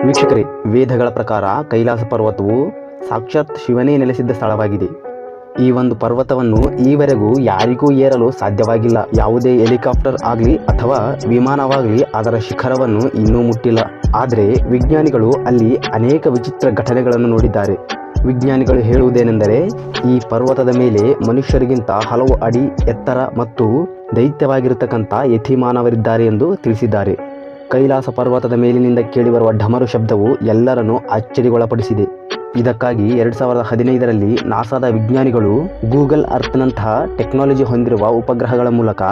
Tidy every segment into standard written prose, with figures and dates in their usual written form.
ವೀಕ್ಷಕರೇ, ವೇದಗಳ ಪ್ರಕಾರ ಕೈಲಾಸ ಪರ್ವತವು ಸಾಕ್ಷಾತ್ ಶಿವನೇ ನೆಲೆಸಿದ್ದ ಸ್ಥಳವಾಗಿದೆ. ಈ ಒಂದು ಪರ್ವತವನ್ನು ಈವರೆಗೂ ಯಾರಿಗೂ ಏರಲು ಸಾಧ್ಯವಾಗಿಲ್ಲ. ಯಾವುದೇ ಹೆಲಿಕಾಪ್ಟರ್ ಆಗಲಿ ಅಥವಾ ವಿಮಾನವಾಗಲಿ ಅದರ ಶಿಖರವನ್ನು ಇನ್ನೂ ಮುಟ್ಟಿಲ್ಲ. ಆದರೆ ವಿಜ್ಞಾನಿಗಳು ಅಲ್ಲಿ ಅನೇಕ ವಿಚಿತ್ರ ಘಟನೆಗಳನ್ನು ನೋಡಿದ್ದಾರೆ. ವಿಜ್ಞಾನಿಗಳು ಹೇಳುವುದೇನೆಂದರೆ, ಈ ಪರ್ವತದ ಮೇಲೆ ಮನುಷ್ಯರಿಗಿಂತ ಹಲವು ಅಡಿ ಎತ್ತರ ಮತ್ತು ದೈತ್ಯವಾಗಿರತಕ್ಕಂಥ ಯತಿಮಾನವರಿದ್ದಾರೆ ಎಂದು ತಿಳಿಸಿದ್ದಾರೆ. ಕೈಲಾಸ ಪರ್ವತದ ಮೇಲಿನಿಂದ ಕೇಳಿಬರುವ ಢಮರು ಶಬ್ದವು ಎಲ್ಲರನ್ನೂ ಆಶ್ಚರ್ಯಗೊಳಪಡಿಸಿದೆ. ಇದಕ್ಕಾಗಿ 2015ರಲ್ಲಿ ನಾಸಾದ ವಿಜ್ಞಾನಿಗಳು ಗೂಗಲ್ ಅರ್ಥ್ನಂತಹ ಟೆಕ್ನಾಲಜಿ ಹೊಂದಿರುವ ಉಪಗ್ರಹಗಳ ಮೂಲಕ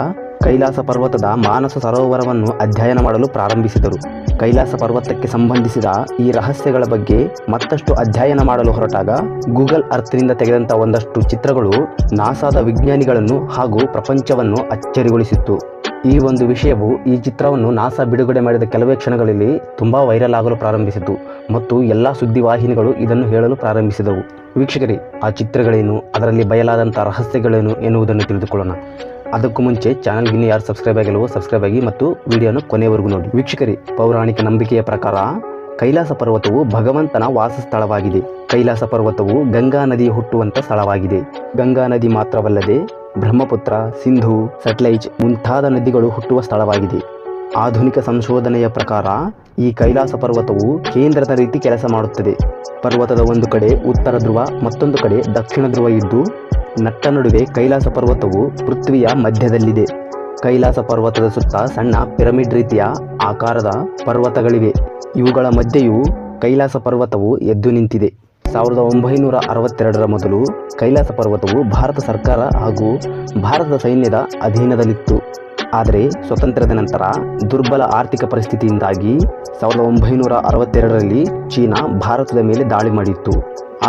ಕೈಲಾಸ ಪರ್ವತದ ಮಾನಸ ಸರೋವರವನ್ನು ಅಧ್ಯಯನ ಮಾಡಲು ಪ್ರಾರಂಭಿಸಿದರು. ಕೈಲಾಸ ಪರ್ವತಕ್ಕೆ ಸಂಬಂಧಿಸಿದ ಈ ರಹಸ್ಯಗಳ ಬಗ್ಗೆ ಮತ್ತಷ್ಟು ಅಧ್ಯಯನ ಮಾಡಲು ಹೊರಟಾಗ ಗೂಗಲ್ ಅರ್ಥ್ನಿಂದ ತೆಗೆದಂಥ ಒಂದಷ್ಟು ಚಿತ್ರಗಳು ನಾಸಾದ ವಿಜ್ಞಾನಿಗಳನ್ನು ಹಾಗೂ ಪ್ರಪಂಚವನ್ನು ಅಚ್ಚರಿಗೊಳಿಸಿತ್ತು. ಈ ಒಂದು ವಿಷಯವು ಈ ಚಿತ್ರವನ್ನು ನಾಸಾ ಬಿಡುಗಡೆ ಮಾಡಿದ ಕೆಲವೇ ಕ್ಷಣಗಳಲ್ಲಿ ತುಂಬಾ ವೈರಲ್ ಆಗಲು ಪ್ರಾರಂಭಿಸಿತು ಮತ್ತು ಎಲ್ಲ ಸುದ್ದಿವಾಹಿನಿಗಳು ಇದನ್ನು ಹೇಳಲು ಪ್ರಾರಂಭಿಸಿದವು. ವೀಕ್ಷಕರೇ, ಆ ಚಿತ್ರಗಳೇನು, ಅದರಲ್ಲಿ ಬಯಲಾದಂಥ ರಹಸ್ಯಗಳೇನು ಎನ್ನುವುದನ್ನು ತಿಳಿದುಕೊಳ್ಳೋಣ. ಅದಕ್ಕೂ ಮುಂಚೆ ಚಾನಲ್ಗೆ ಯಾರು ಸಬ್ಸ್ಕ್ರೈಬ್ ಆಗಿಲ್ಲವೋ ಸಬ್ಸ್ಕ್ರೈಬ್ ಆಗಿ ಮತ್ತು ವಿಡಿಯೋನ ಕೊನೆಯವರೆಗೂ ನೋಡಿ. ವೀಕ್ಷಕರೇ, ಪೌರಾಣಿಕ ನಂಬಿಕೆಯ ಪ್ರಕಾರ ಕೈಲಾಸ ಪರ್ವತವು ಭಗವಂತನ ವಾಸಸ್ಥಳವಾಗಿದೆ. ಕೈಲಾಸ ಪರ್ವತವು ಗಂಗಾ ನದಿ ಹುಟ್ಟುವಂಥ ಸ್ಥಳವಾಗಿದೆ. ಗಂಗಾ ನದಿ ಮಾತ್ರವಲ್ಲದೆ ಬ್ರಹ್ಮಪುತ್ರ, ಸಿಂಧು, ಸಟ್ಲೈಜ್ ಮುಂತಾದ ನದಿಗಳು ಹುಟ್ಟುವ ಸ್ಥಳವಾಗಿದೆ. ಆಧುನಿಕ ಸಂಶೋಧನೆಯ ಪ್ರಕಾರ ಈ ಕೈಲಾಸ ಪರ್ವತವು ಕೇಂದ್ರದ ರೀತಿ ಕೆಲಸ ಮಾಡುತ್ತದೆ. ಪರ್ವತದ ಒಂದು ಕಡೆ ಉತ್ತರ ಧ್ರುವ, ಮತ್ತೊಂದು ಕಡೆ ದಕ್ಷಿಣ ಧ್ರುವ ಇದ್ದು ನಟ್ಟ ನಡುವೆ ಕೈಲಾಸ ಪರ್ವತವು ಪೃಥ್ವಿಯ ಮಧ್ಯದಲ್ಲಿದೆ. ಕೈಲಾಸ ಪರ್ವತದ ಸುತ್ತ ಸಣ್ಣ ಪಿರಮಿಡ್ ರೀತಿಯ ಆಕಾರದ ಪರ್ವತಗಳಿವೆ. ಇವುಗಳ ಮಧ್ಯೆಯೂ ಕೈಲಾಸ ಪರ್ವತವು ಎದ್ದು ನಿಂತಿದೆ. 1962ರ ಮೊದಲು ಕೈಲಾಸ ಪರ್ವತವು ಭಾರತ ಸರ್ಕಾರ ಹಾಗೂ ಭಾರತದ ಸೈನ್ಯದ ಅಧೀನದಲ್ಲಿತ್ತು. ಆದರೆ ಸ್ವತಂತ್ರದ ನಂತರ ದುರ್ಬಲ ಆರ್ಥಿಕ ಪರಿಸ್ಥಿತಿಯಿಂದಾಗಿ 1962ರಲ್ಲಿ ಚೀನಾ ಭಾರತದ ಮೇಲೆ ದಾಳಿ ಮಾಡಿತ್ತು.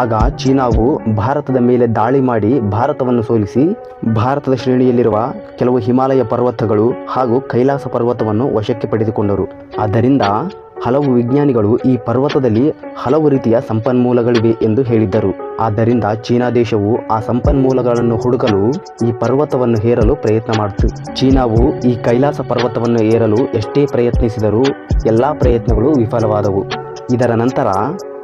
ಆಗ ಚೀನಾವು ಭಾರತದ ಮೇಲೆ ದಾಳಿ ಮಾಡಿ ಭಾರತವನ್ನು ಸೋಲಿಸಿ ಭಾರತದ ಶ್ರೇಣಿಯಲ್ಲಿರುವ ಕೆಲವು ಹಿಮಾಲಯ ಪರ್ವತಗಳು ಹಾಗೂ ಕೈಲಾಸ ಪರ್ವತವನ್ನು ವಶಕ್ಕೆ ಪಡೆದುಕೊಂಡರು. ಆದ್ದರಿಂದ ಹಲವು ವಿಜ್ಞಾನಿಗಳು ಈ ಪರ್ವತದಲ್ಲಿ ಹಲವು ರೀತಿಯ ಸಂಪನ್ಮೂಲಗಳಿವೆ ಎಂದು ಹೇಳಿದ್ದರು. ಆದ್ದರಿಂದ ಚೀನಾ ದೇಶವು ಆ ಸಂಪನ್ಮೂಲಗಳನ್ನು ಹುಡುಕಲು ಈ ಪರ್ವತವನ್ನು ಏರಲು ಪ್ರಯತ್ನ ಮಾಡಿತು. ಚೀನಾವು ಈ ಕೈಲಾಸ ಪರ್ವತವನ್ನು ಏರಲು ಎಷ್ಟೇ ಪ್ರಯತ್ನಿಸಿದರೂ ಎಲ್ಲ ಪ್ರಯತ್ನಗಳು ವಿಫಲವಾದವು. ಇದರ ನಂತರ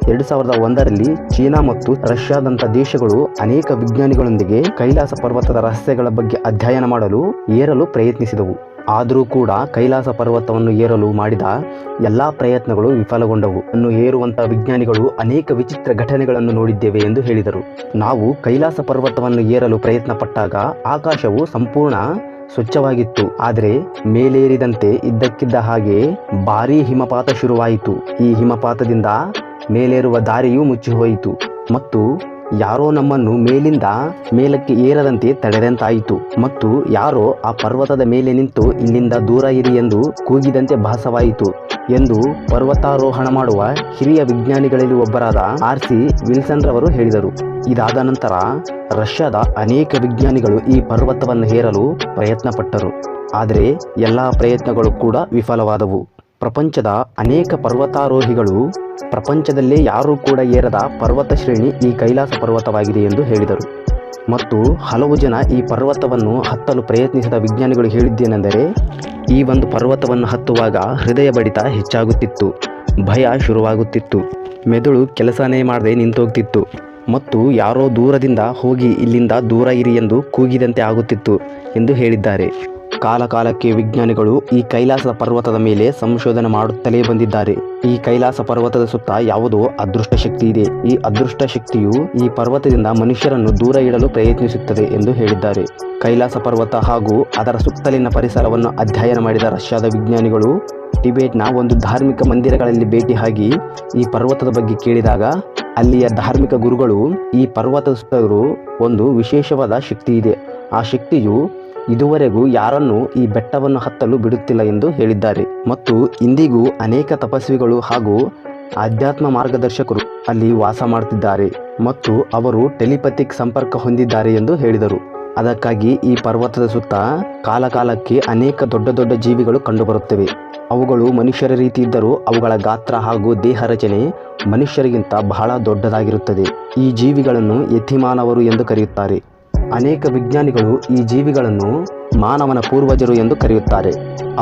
2001ರಲ್ಲಿ ಚೀನಾ ಮತ್ತು ರಷ್ಯಾದಂಥ ದೇಶಗಳು ಅನೇಕ ವಿಜ್ಞಾನಿಗಳೊಂದಿಗೆ ಕೈಲಾಸ ಪರ್ವತದ ರಹಸ್ಯಗಳ ಬಗ್ಗೆ ಅಧ್ಯಯನ ಮಾಡಲು ಏರಲು ಪ್ರಯತ್ನಿಸಿದವು. ಆದರೂ ಕೂಡ ಕೈಲಾಸ ಪರ್ವತವನ್ನು ಏರಲು ಮಾಡಿದ ಎಲ್ಲ ಪ್ರಯತ್ನಗಳು ವಿಫಲಗೊಂಡವು. ಅನ್ನು ಏರುವಂಥ ವಿಜ್ಞಾನಿಗಳು ಅನೇಕ ವಿಚಿತ್ರ ಘಟನೆಗಳನ್ನು ನೋಡಿದ್ದೇವೆ ಎಂದು ಹೇಳಿದರು. ನಾವು ಕೈಲಾಸ ಪರ್ವತವನ್ನು ಏರಲು ಪ್ರಯತ್ನ ಪಟ್ಟಾಗ ಆಕಾಶವು ಸಂಪೂರ್ಣ ಸ್ವಚ್ಛವಾಗಿತ್ತು. ಆದರೆ ಮೇಲೇರಿದಂತೆ ಇದ್ದಕ್ಕಿದ್ದ ಹಾಗೆ ಭಾರೀ ಹಿಮಪಾತ ಶುರುವಾಯಿತು. ಈ ಹಿಮಪಾತದಿಂದ ಮೇಲೇರುವ ದಾರಿಯೂ ಮುಚ್ಚಿಹೋಯಿತು ಮತ್ತು ಯಾರೋ ನಮ್ಮನ್ನು ಮೇಲಿಂದ ಮೇಲಕ್ಕೆ ಏರದಂತೆ ತಡೆದಂತಾಯಿತು ಮತ್ತು ಯಾರೋ ಆ ಪರ್ವತದ ಮೇಲೆ ನಿಂತು ಇಲ್ಲಿಂದ ದೂರ ಇರಿ ಎಂದು ಕೂಗಿದಂತೆ ಭಾಸವಾಯಿತು ಎಂದು ಪರ್ವತಾರೋಹಣ ಮಾಡುವ ಹಿರಿಯ ವಿಜ್ಞಾನಿಗಳಲ್ಲಿ ಒಬ್ಬರಾದ RC ವಿಲ್ಸನ್ ರವರು ಹೇಳಿದರು. ಇದಾದ ನಂತರ ರಷ್ಯಾದ ಅನೇಕ ವಿಜ್ಞಾನಿಗಳು ಈ ಪರ್ವತವನ್ನು ಏರಲು ಪ್ರಯತ್ನ ಪಟ್ಟರು. ಆದರೆ ಎಲ್ಲ ಪ್ರಯತ್ನಗಳು ಕೂಡ ವಿಫಲವಾದವು. ಪ್ರಪಂಚದ ಅನೇಕ ಪರ್ವತಾರೋಹಿಗಳು ಪ್ರಪಂಚದಲ್ಲೇ ಯಾರೂ ಕೂಡ ಏರದ ಪರ್ವತ ಶ್ರೇಣಿ ಈ ಕೈಲಾಸ ಪರ್ವತವಾಗಿದೆ ಎಂದು ಹೇಳಿದರು. ಮತ್ತು ಹಲವು ಜನ ಈ ಪರ್ವತವನ್ನು ಹತ್ತಲು ಪ್ರಯತ್ನಿಸಿದ ವಿಜ್ಞಾನಿಗಳು ಹೇಳಿದ್ದೇನೆಂದರೆ, ಈ ಒಂದು ಪರ್ವತವನ್ನು ಹತ್ತುವಾಗ ಹೃದಯ ಬಡಿತ ಹೆಚ್ಚಾಗುತ್ತಿತ್ತು, ಭಯ ಶುರುವಾಗುತ್ತಿತ್ತು, ಮೆದುಳು ಕೆಲಸನೇ ಮಾಡದೆ ನಿಂತೋಗ್ತಿತ್ತು ಮತ್ತು ಯಾರೋ ದೂರದಿಂದ ಹೋಗಿ ಇಲ್ಲಿಂದ ದೂರ ಇರಿ ಎಂದು ಕೂಗಿದಂತೆ ಆಗುತ್ತಿತ್ತು ಎಂದು ಹೇಳಿದ್ದಾರೆ. ಕಾಲಕಾಲಕ್ಕೆ ವಿಜ್ಞಾನಿಗಳು ಈ ಕೈಲಾಸ ಪರ್ವತದ ಮೇಲೆ ಸಂಶೋಧನೆ ಮಾಡುತ್ತಲೇ ಬಂದಿದ್ದಾರೆ. ಈ ಕೈಲಾಸ ಪರ್ವತದ ಸುತ್ತ ಯಾವುದೋ ಅದೃಷ್ಟ ಶಕ್ತಿ ಇದೆ. ಈ ಅದೃಷ್ಟ ಶಕ್ತಿಯು ಈ ಪರ್ವತದಿಂದ ಮನುಷ್ಯರನ್ನು ದೂರ ಇಡಲು ಪ್ರಯತ್ನಿಸುತ್ತದೆ ಎಂದು ಹೇಳಿದ್ದಾರೆ. ಕೈಲಾಸ ಪರ್ವತ ಹಾಗೂ ಅದರ ಸುತ್ತಲಿನ ಪರಿಸರವನ್ನು ಅಧ್ಯಯನ ಮಾಡಿದ ರಷ್ಯಾದ ವಿಜ್ಞಾನಿಗಳು ಟಿಬೆಟ್ನ ಒಂದು ಧಾರ್ಮಿಕ ಮಂದಿರಗಳಲ್ಲಿ ಭೇಟಿಯಾಗಿ ಈ ಪರ್ವತದ ಬಗ್ಗೆ ಕೇಳಿದಾಗ ಅಲ್ಲಿಯ ಧಾರ್ಮಿಕ ಗುರುಗಳು ಈ ಪರ್ವತದ ಸುತ್ತಲೂ ಒಂದು ವಿಶೇಷವಾದ ಶಕ್ತಿ ಇದೆ, ಆ ಶಕ್ತಿಯು ಇದುವರೆಗೂ ಯಾರನ್ನೂ ಈ ಬೆಟ್ಟವನ್ನು ಹತ್ತಲು ಬಿಡುತ್ತಿಲ್ಲ ಎಂದು ಹೇಳಿದ್ದಾರೆ. ಮತ್ತು ಇಂದಿಗೂ ಅನೇಕ ತಪಸ್ವಿಗಳು ಹಾಗೂ ಆಧ್ಯಾತ್ಮ ಮಾರ್ಗದರ್ಶಕರು ಅಲ್ಲಿ ವಾಸ ಮಾಡುತ್ತಿದ್ದಾರೆ ಮತ್ತು ಅವರು ಟೆಲಿಪಥಿಕ್ ಸಂಪರ್ಕ ಹೊಂದಿದ್ದಾರೆ ಎಂದು ಹೇಳಿದರು. ಅದಕ್ಕಾಗಿ ಈ ಪರ್ವತದ ಸುತ್ತ ಕಾಲಕಾಲಕ್ಕೆ ಅನೇಕ ದೊಡ್ಡ ದೊಡ್ಡ ಜೀವಿಗಳು ಕಂಡುಬರುತ್ತವೆ. ಅವುಗಳು ಮನುಷ್ಯರ ರೀತಿ ಇದ್ದರೂ ಅವುಗಳ ಗಾತ್ರ ಹಾಗೂ ದೇಹ ರಚನೆ ಮನುಷ್ಯರಿಗಿಂತ ಬಹಳ ದೊಡ್ಡದಾಗಿರುತ್ತದೆ. ಈ ಜೀವಿಗಳನ್ನು ಯತಿಮಾನವರು ಎಂದು ಕರೆಯುತ್ತಾರೆ. ಅನೇಕ ವಿಜ್ಞಾನಿಗಳು ಈ ಜೀವಿಗಳನ್ನು ಮಾನವನ ಪೂರ್ವಜರು ಎಂದು ಕರೆಯುತ್ತಾರೆ.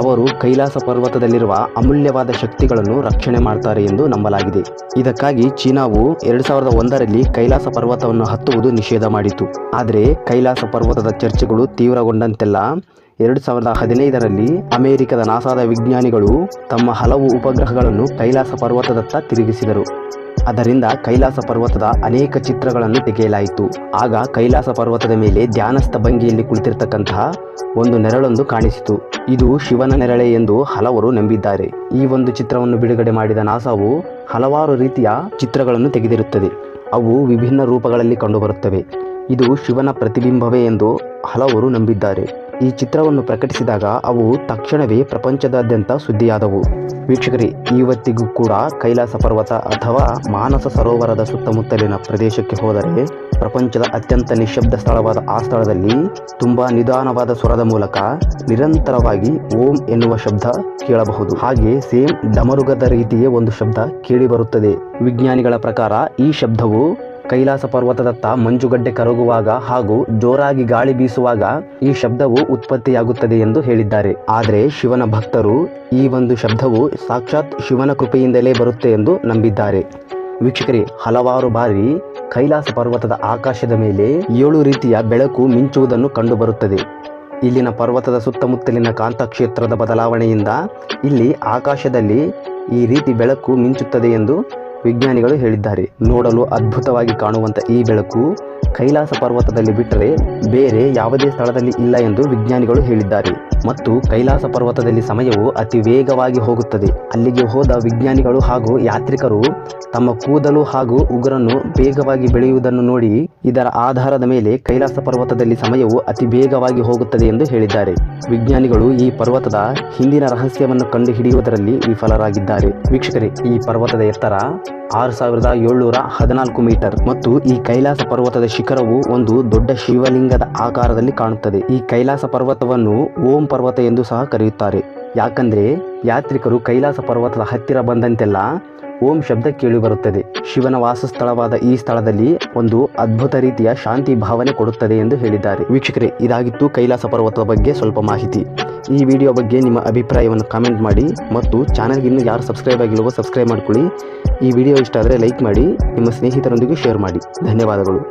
ಅವರು ಕೈಲಾಸ ಪರ್ವತದಲ್ಲಿರುವ ಅಮೂಲ್ಯವಾದ ಶಕ್ತಿಗಳನ್ನು ರಕ್ಷಣೆ ಮಾಡ್ತಾರೆ ಎಂದು ನಂಬಲಾಗಿದೆ. ಇದಕ್ಕಾಗಿ ಚೀನಾವು 2001ರಲ್ಲಿ ಕೈಲಾಸ ಪರ್ವತವನ್ನು ಹತ್ತುವುದು ನಿಷೇಧ ಮಾಡಿತು. ಆದರೆ ಕೈಲಾಸ ಪರ್ವತದ ಚರ್ಚೆಗಳು ತೀವ್ರಗೊಂಡಂತೆಲ್ಲ 2015ರಲ್ಲಿ ಅಮೆರಿಕದ ನಾಸಾದ ವಿಜ್ಞಾನಿಗಳು ತಮ್ಮ ಹಲವು ಉಪಗ್ರಹಗಳನ್ನು ಕೈಲಾಸ ಪರ್ವತದತ್ತ ತಿರುಗಿಸಿದರು. ಅದರಿಂದ ಕೈಲಾಸ ಪರ್ವತದ ಅನೇಕ ಚಿತ್ರಗಳನ್ನು ತೆಗೆಯಲಾಯಿತು. ಆಗ ಕೈಲಾಸ ಪರ್ವತದ ಮೇಲೆ ಧ್ಯಾನಸ್ಥ ಭಂಗಿಯಲ್ಲಿ ಕುಳಿತಿರ್ತಕ್ಕಂತಹ ಒಂದು ನೆರಳೊಂದು ಕಾಣಿಸಿತು. ಇದು ಶಿವನ ನೆರಳೆ ಎಂದು ಹಲವರು ನಂಬಿದ್ದಾರೆ. ಈ ಒಂದು ಚಿತ್ರವನ್ನು ಬಿಡುಗಡೆ ಮಾಡಿದ ನಾಸಾವು ಹಲವಾರು ರೀತಿಯ ಚಿತ್ರಗಳನ್ನು ತೆಗೆದಿರುತ್ತದೆ. ಅವು ವಿಭಿನ್ನ ರೂಪಗಳಲ್ಲಿ ಕಂಡುಬರುತ್ತವೆ. ಇದು ಶಿವನ ಪ್ರತಿಬಿಂಬವೇ ಎಂದು ಹಲವರು ನಂಬಿದ್ದಾರೆ. ಈ ಚಿತ್ರವನ್ನು ಪ್ರಕಟಿಸಿದಾಗ ಅವು ತಕ್ಷಣವೇ ಪ್ರಪಂಚದಾದ್ಯಂತ ಸುದ್ದಿಯಾದವು. ವೀಕ್ಷಕರೇ, ಇವತ್ತಿಗೂ ಕೂಡ ಕೈಲಾಸ ಪರ್ವತ ಅಥವಾ ಮಾನಸ ಸರೋವರದ ಸುತ್ತಮುತ್ತಲಿನ ಪ್ರದೇಶಕ್ಕೆ ಹೋದರೆ ಪ್ರಪಂಚದ ಅತ್ಯಂತ ನಿಶ್ಶಬ್ದ ಸ್ಥಳವಾದ ಆ ಸ್ಥಳದಲ್ಲಿ ತುಂಬಾ ನಿಧಾನವಾದ ಸ್ವರದ ಮೂಲಕ ನಿರಂತರವಾಗಿ ಓಂ ಎನ್ನುವ ಶಬ್ದ ಕೇಳಬಹುದು. ಹಾಗೆ ಸೇಮ್ ಡಮರುಗದ ರೀತಿಯೇ ಒಂದು ಶಬ್ದ ಕೇಳಿ ಬರುತ್ತದೆ. ವಿಜ್ಞಾನಿಗಳ ಪ್ರಕಾರ ಈ ಶಬ್ದವು ಕೈಲಾಸ ಪರ್ವತದತ್ತ ಮಂಜುಗಡ್ಡೆ ಕರಗುವಾಗ ಹಾಗೂ ಜೋರಾಗಿ ಗಾಳಿ ಬೀಸುವಾಗ ಈ ಶಬ್ದವು ಉತ್ಪತ್ತಿಯಾಗುತ್ತದೆ ಎಂದು ಹೇಳಿದ್ದಾರೆ. ಆದರೆ ಶಿವನ ಭಕ್ತರು ಈ ಒಂದು ಶಬ್ದವು ಸಾಕ್ಷಾತ್ ಶಿವನ ಕೃಪೆಯಿಂದಲೇ ಬರುತ್ತೆ ಎಂದು ನಂಬಿದ್ದಾರೆ. ವೀಕ್ಷಕರೇ, ಹಲವಾರು ಬಾರಿ ಕೈಲಾಸ ಪರ್ವತದ ಆಕಾಶದ ಮೇಲೆ 7 ರೀತಿಯ ಬೆಳಕು ಮಿಂಚುವುದನ್ನು ಕಂಡುಬರುತ್ತದೆ. ಇಲ್ಲಿನ ಪರ್ವತದ ಸುತ್ತಮುತ್ತಲಿನ ಕಾಂತಕ್ಷೇತ್ರದ ಬದಲಾವಣೆಯಿಂದ ಇಲ್ಲಿ ಆಕಾಶದಲ್ಲಿ ಈ ರೀತಿ ಬೆಳಕು ಮಿಂಚುತ್ತದೆ ಎಂದು ವಿಜ್ಞಾನಿಗಳು ಹೇಳಿದ್ದಾರೆ. ನೋಡಲು ಅದ್ಭುತವಾಗಿ ಕಾಣುವಂಥ ಈ ಬೆಳಕು ಕೈಲಾಸ ಪರ್ವತದಲ್ಲಿ ಬಿಟ್ಟರೆ ಬೇರೆ ಯಾವುದೇ ಸ್ಥಳದಲ್ಲಿ ಇಲ್ಲ ಎಂದು ವಿಜ್ಞಾನಿಗಳು ಹೇಳಿದ್ದಾರೆ. ಮತ್ತು ಕೈಲಾಸ ಪರ್ವತದಲ್ಲಿ ಸಮಯವು ಅತಿ ವೇಗವಾಗಿ ಹೋಗುತ್ತದೆ. ಅಲ್ಲಿಗೆ ಹೋದ ವಿಜ್ಞಾನಿಗಳು ಹಾಗೂ ಯಾತ್ರಿಕರು ತಮ್ಮ ಕೂದಲು ಹಾಗೂ ಉಗುರನ್ನು ವೇಗವಾಗಿ ಬೆಳೆಯುವುದನ್ನು ನೋಡಿ ಇದರ ಆಧಾರದ ಮೇಲೆ ಕೈಲಾಸ ಪರ್ವತದಲ್ಲಿ ಸಮಯವು ಅತಿ ವೇಗವಾಗಿ ಹೋಗುತ್ತದೆ ಎಂದು ಹೇಳಿದ್ದಾರೆ. ವಿಜ್ಞಾನಿಗಳು ಈ ಪರ್ವತದ ಹಿಂದಿನ ರಹಸ್ಯವನ್ನು ಕಂಡುಹಿಡಿಯುವುದರಲ್ಲಿ ವಿಫಲರಾಗಿದ್ದಾರೆ. ವೀಕ್ಷಕರೇ, ಈ ಪರ್ವತದ ಎತ್ತರ 6714 ಮೀಟರ್ ಮತ್ತು ಈ ಕೈಲಾಸ ಪರ್ವತದ ಶಿಖರವು ಒಂದು ದೊಡ್ಡ ಶಿವಲಿಂಗದ ಆಕಾರದಲ್ಲಿ ಕಾಣುತ್ತದೆ. ಈ ಕೈಲಾಸ ಪರ್ವತವನ್ನು ಓಂ ಪರ್ವತ ಎಂದು ಸಹ ಕರೆಯುತ್ತಾರೆ. ಯಾಕಂದ್ರೆ ಯಾತ್ರಿಕರು ಕೈಲಾಸ ಪರ್ವತದ ಹತ್ತಿರ ಬಂದಂತೆಲ್ಲ ಓಂ ಶಬ್ದ ಕೇಳಿ ಬರುತ್ತದೆ. ಶಿವನ ವಾಸಸ್ಥಳವಾದ ಈ ಸ್ಥಳದಲ್ಲಿ ಒಂದು ಅದ್ಭುತ ರೀತಿಯ ಶಾಂತಿ ಭಾವನೆ ಕೊಡುತ್ತದೆ ಎಂದು ಹೇಳಿದ್ದಾರೆ. ವೀಕ್ಷಕರೇ, ಇದಾಗಿತ್ತು ಕೈಲಾಸ ಪರ್ವತದ ಬಗ್ಗೆ ಸ್ವಲ್ಪ ಮಾಹಿತಿ. ಈ ವಿಡಿಯೋ ಬಗ್ಗೆ ನಿಮ್ಮ ಅಭಿಪ್ರಾಯವನ್ನು ಕಾಮೆಂಟ್ ಮಾಡಿ ಮತ್ತು ಚಾನಲ್ಗೆ ಇನ್ನೂ ಯಾರು ಸಬ್ಸ್ಕ್ರೈಬ್ ಆಗಿಲ್ಲವೋ ಸಬ್ಸ್ಕ್ರೈಬ್ ಮಾಡ್ಕೊಳ್ಳಿ. ಈ ವಿಡಿಯೋ ಇಷ್ಟ ಆದರೆ ಲೈಕ್ ಮಾಡಿ, ನಿಮ್ಮ ಸ್ನೇಹಿತರೊಂದಿಗೆ ಶೇರ್ ಮಾಡಿ. ಧನ್ಯವಾದಗಳು.